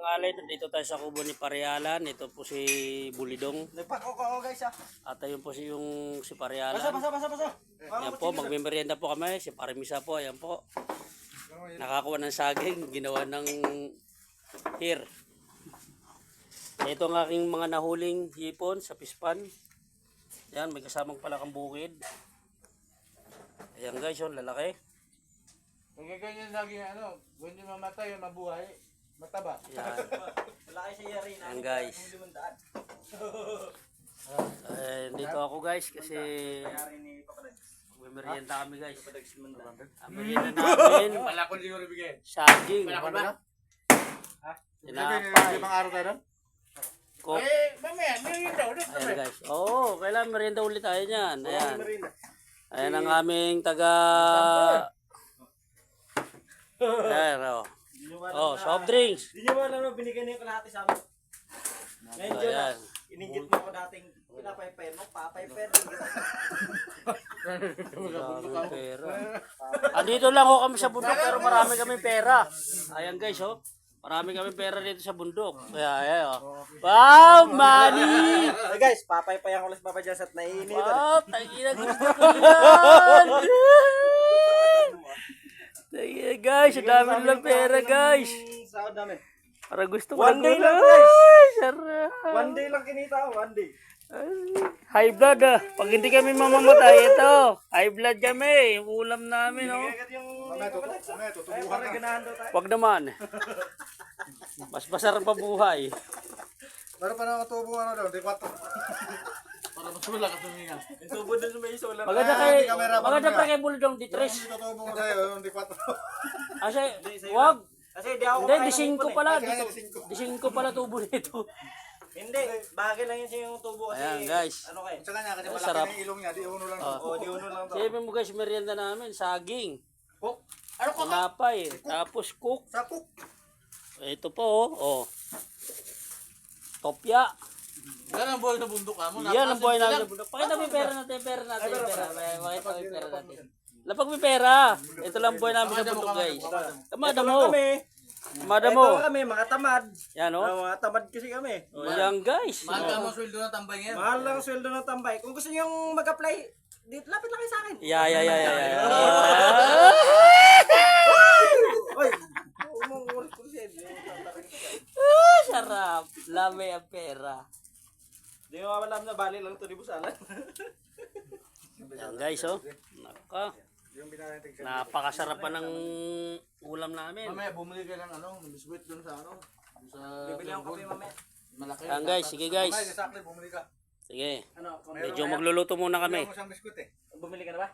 Alay, dito tayo sa kubo ni Parialan. Ito po si Bulidong. Nagpako guys ah. At ayun po si Parialan. Basa. Ayan po, magmimerienda po kami. Si Parimisa po, ayan po. Nakakuha ng saging, ginawa ng hir. Ito ang aking mga nahuling hipon sa pispan. Ayan, may kasamang palakang bukid. Ayan guys, yung lalaki. Kung ganyan lagi kung hindi mamatay, mabuhay, mataba. Ayan. Malaki siya rin. Ayan guys. Dito ako guys kasi merienda kami guys. Ang merienda namin, Malakon siguro bigay. saging, Malakon ba? tinapay, Limang araw tayo doon? coke. Mamaya, merienda ulit. Ayan guys. Oo, kailangan merienda ulit tayo niyan. Ayan. Ayan ang aming taga... Ayan o. Oh, soft drinks. Hindi nyo alam na binigyan niyo yung kalahati sa amin. Ngayon dyan Ayan. iningit mo ako dating pinapay-pay mo, papay-pay din kita. Daming pera. Andito lang ho kami sa bundok pero marami kami pera. Ayan guys oh. Marami kami pera dito sa bundok. Ayan oh. Wow, money! Hey guys, papay-pay ako ulit papa dyan at naiinit. Wow, tangina gusto ko yan. Tangina guys, ang dami nilang pera guys. Sahod namin. Para gusto ko One day lang, guys. guys. Sarap. One day lang kinita ako, one day. High blood ah. Pag hindi kami mamamatay, ito. High blood kami. Yung ulam namin oh. Agad yung... Ay, para ganahan daw tayo. Wag naman. Mas masarap pa buhay. Pero pa naman tubo doon, di 4. Para mas malakas tuminga. Yung tubo doon sa may solar. Maganda pa kay Bulldog di tres. Hindi tutubo ko sa'yo, di 4. Kasi wag. Kasi di ako Hindi, kakain ng di 5 ipon pala. Kaya Di 5 pala tubo nito. Hindi, bagay lang yun siya yung tubo kasi. Ayan, guys. Ano kayo? Sa kanya, kasi Ay, malaki sarap. na yung ilong niya, di uno lang. Oo, di uno lang to. Sabi mo guys, merienda namin, saging. Oh, ano ko? Tinapay, tapos cook. Sapok. Ito po oh. Topya. Yan ang buhay sa bundok mo. Yan ang buhay namin sa bundok. Pakita mo yung pera natin, Pakita mo yung pera natin. Lapag may pera. Ito lang buhay namin sa bundok guys. Kamada mo. Kamada mo. Ito kami, mga tamad. Yan oh. Mga tamad kasi kami. Yan guys. Mahal ka mo sweldo na tambay ngayon. Mahal lang ang sweldo ng tambay. Kung gusto niyo mag-apply, dito lapit lang kayo sa akin. Yeah. Oy! Sarap. Lame ang pera. Di mo alam na bali lang ito di busalan. Yan guys oh. Naka. Napakasarap pa ng ulam namin. Mamaya bumili ka ng biskuit doon sa sa Bibili ako kape mamaya. malaki. Yan guys, sige guys. Mamaya, sakli, bumili ka. Sige. Ano? Medyo magluluto muna kami. Meron mo siyang biskuit eh. Bumili ka na ba?